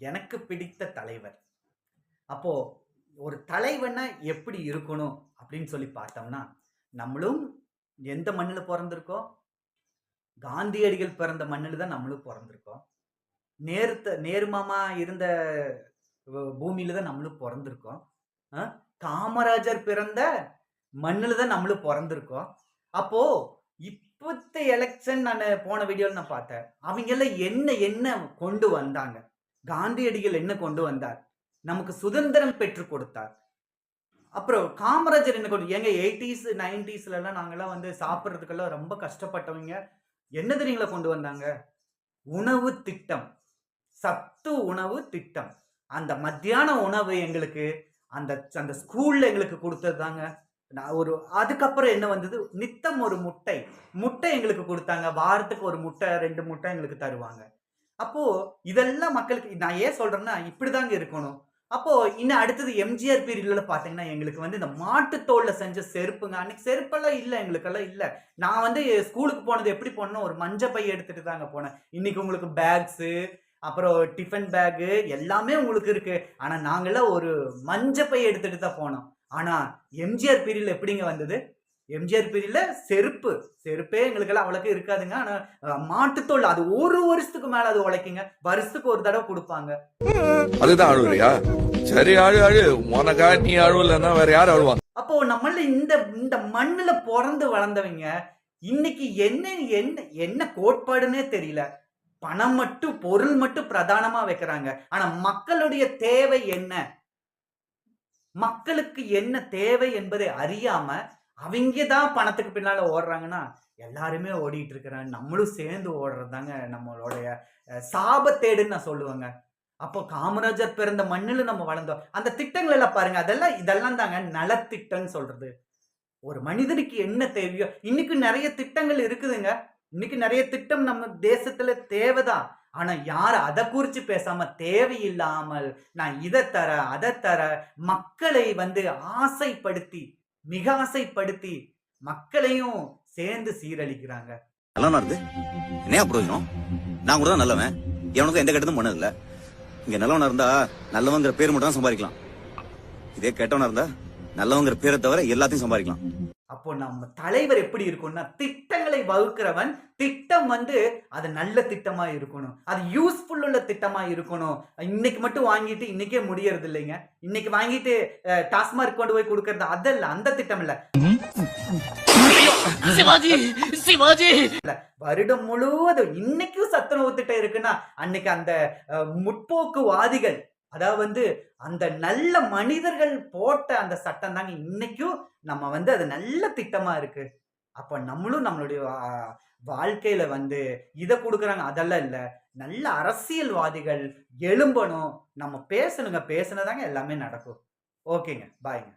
எனக்கு பிடித்த தலைவர். அப்போ ஒரு தலைவன்னா எப்படி இருக்கணும் அப்படின்னு சொல்லி பார்த்தோம்னா, நம்மளும் எந்த மண்ணுல பொறந்திருக்கோம்? காந்தியடிகள் பிறந்த மண்ணுல தான் நம்மளும் பொறந்திருக்கோம். நேரு மாமா இருந்த பூமியில தான் நம்மளும் பொறந்திருக்கோம். அ காமராஜர் பிறந்த மண்ணுல தான் நம்மளும் பொறந்திருக்கோம். அப்போ இப்பத்த எலக்ஷன் நானு போன வீடியோல நான் பார்த்தேன். அவைங்கலாம் என்ன என்ன கொண்டு வந்தாங்க? காந்தியடிகள் என்ன கொண்டு வந்தார்? நமக்கு சுதந்திரம் பெற்றுக் கொடுத்தார். அப்புறம் காமராஜர் என்ன கொண்டு ஏங்க 80ஸ், 90ஸ்லலாம் நாங்கலாம் வந்து சாப்பிடுறதுக்கெல்லாம் ரொம்ப கஷ்டப்பட்டவங்க. என்ன தெரியுங்களா கொண்டு வந்தாங்க? உணவு திட்டம். சத்து உணவு திட்டம். அந்த மத்தியான உணவு எங்களுக்கு அந்த அந்த ஸ்கூல்ல எங்களுக்கு குடுத்தது தாங்க. நான் ஒரு அதுக்கப்புறம் என்ன வந்தது? நித்தம் ஒரு முட்டை. முட்டை எங்களுக்கு குடுத்தாங்க. வாரத்துக்கு 1 முட்டை, 2 முட்டை எங்களுக்கு தருவாங்க. அப்போ இதெல்லாம் மக்களுக்கு நான் ஏன் சொல்றேன்னா, இப்படிதாங்க இருக்கணும். அப்போ இன்னும் அடுத்தது எம்ஜிஆர் பீரியட்ல பார்த்தீங்கன்னா, எங்களுக்கு வந்து இந்த மாட்டு தோல்ல செஞ்ச செருப்புங்க. அன்னைக்கு செருப்பெல்லாம் இல்ல எங்களுக்கெல்லாம் இல்ல. நான் வந்து ஸ்கூலுக்கு போனது எப்படி போனேன்னா, ஒரு மஞ்ச பை எடுத்துட்டு தாங்க போனேன். இன்னைக்கு உங்களுக்கு பேக்ஸு, அப்புறம் டிஃபன் பேகு எல்லாமே உங்களுக்கு இருக்கு. ஆனா நாங்கலாம் ஒரு மஞ்ச பை எடுத்துட்டு தான் போனோம். ஆனா எம்ஜிஆர் பீரியட்ல எப்படிங்க வந்தது? எம்ஜிஆர் பீரியட்ல செருப்பு. செருப்பே எங்களுக்கெல்லாம் அவ்வளோக்கு இருக்காதுங்க. ஆனா மாட்டுத்தோல் அது 1 வருஷத்துக்கு மேல அது உழைக்குங்க. வருஷத்துக்கு ஒரு தடவ குடுப்பாங்க. அதுதான் அழுவுறியா? சரி அழு அழு. உனக்கா நீ அழுவலன்னா வேற யார் அழுவாங்க? அப்போ நம்மள இந்த இந்த மண்ணுல பொறந்து வளர்ந்தவங்க, இன்னைக்கு என்ன என்ன என்ன கோட்பாடுன்னே தெரியல. பணம் மட்டும், பொருள் மட்டும் பிரதானமா வைக்கிறாங்க. ஆனா மக்களுடைய தேவை என்ன? மக்களுக்கு என்ன தேவை என்பதை அறியாம, அவிங்க தான் பணத்துக்கு பின்னால ஓடுறாங்கன்னா, எல்லாருமே ஓடிட்டு இருக்கிறாங்க. நம்மளும் சேர்ந்து ஓடுறது தாங்க நம்மளுடைய சாபத்தேடுன்னு நான் சொல்லுவேங்க. அப்போ காமராஜர் பிறந்த மண்ணுல நம்ம வளர்ந்தோம். அந்த திட்டங்கள் எல்லாம் பாருங்க. இதெல்லாம் தாங்க நலத்திட்டம்ன்னு சொல்றது. ஒரு மனிதனுக்கு என்ன தேவையோ இன்னைக்கு நெறைய திட்டங்கள் இருக்குதுங்க. இன்னைக்கு நெறைய திட்டம் நம்ம தேசத்துல தேவைதான். ஆனா யார் அத குறிச்சு பேசாம தேவையில்லாமல் நான் இத தரேன், அத தரேன் மக்களை வந்து ஆசைப்படுத்தி, மிக ஆசைப்படுத்தி மக்களையும் சேர்ந்து சீரழிக்கிறாங்க. நல்லவனா இருந்து என்னையா பிரயோஜனம்? நான் கூட தான் நல்லவன். எவனுக்கும் எந்த கெட்டதும் பண்ணதில்ல. இங்க நல்லவனா இருந்தா நல்லவங்கிற பேர் மட்டும் தான் சம்பாதிக்கலாம். இதே கெட்டவனா இருந்தா நல்லவங்கிற பேரை தவிர எல்லாத்தையும் சம்பாதிக்கலாம். அப்போ நம்ம தலைவர் எப்படி இருக்கும்னா, திட்டங்களை வகுக்கிறவன், திட்டம் வந்து அது நல்ல திட்டமா இருக்கணும். அது யூஸ்ஃபுல் உள்ள திட்டமா இருக்கணும். இன்னைக்கு மட்டும் வாங்கிட்டு இன்னைக்கே முடியறது இல்லைங்க. இன்னைக்கு வாங்கிட்டு டாஸ்மார்க் கொண்டு போய் குடுக்கறது அதல்ல. அந்த திட்டம் இல்ல. சிவாஜி வருடம் முழுவதும் இன்னைக்கும் சத்துணவு திட்டம் இருக்குன்னா, அன்னைக்கு அந்த முற்போக்குவாதிகள் அதாவது வந்து அந்த நல்ல மனிதர்கள் போட்ட அந்த சட்டம் தாங்க இன்னைக்கும் நம்ம வந்து அது நல்ல திட்டமா இருக்கு. அப்ப நம்மளும் நம்மளுடைய வாழ்க்கையில வந்து இத குடுக்குறாங்க அதெல்லாம் இல்ல. நல்ல அரசியல்வாதிகள் எழும்பணும். நம்ம பேசணுங்க. பேசுனா தாங்க எல்லாமே நடக்கும். ஓகேங்க. பாய்ங்க.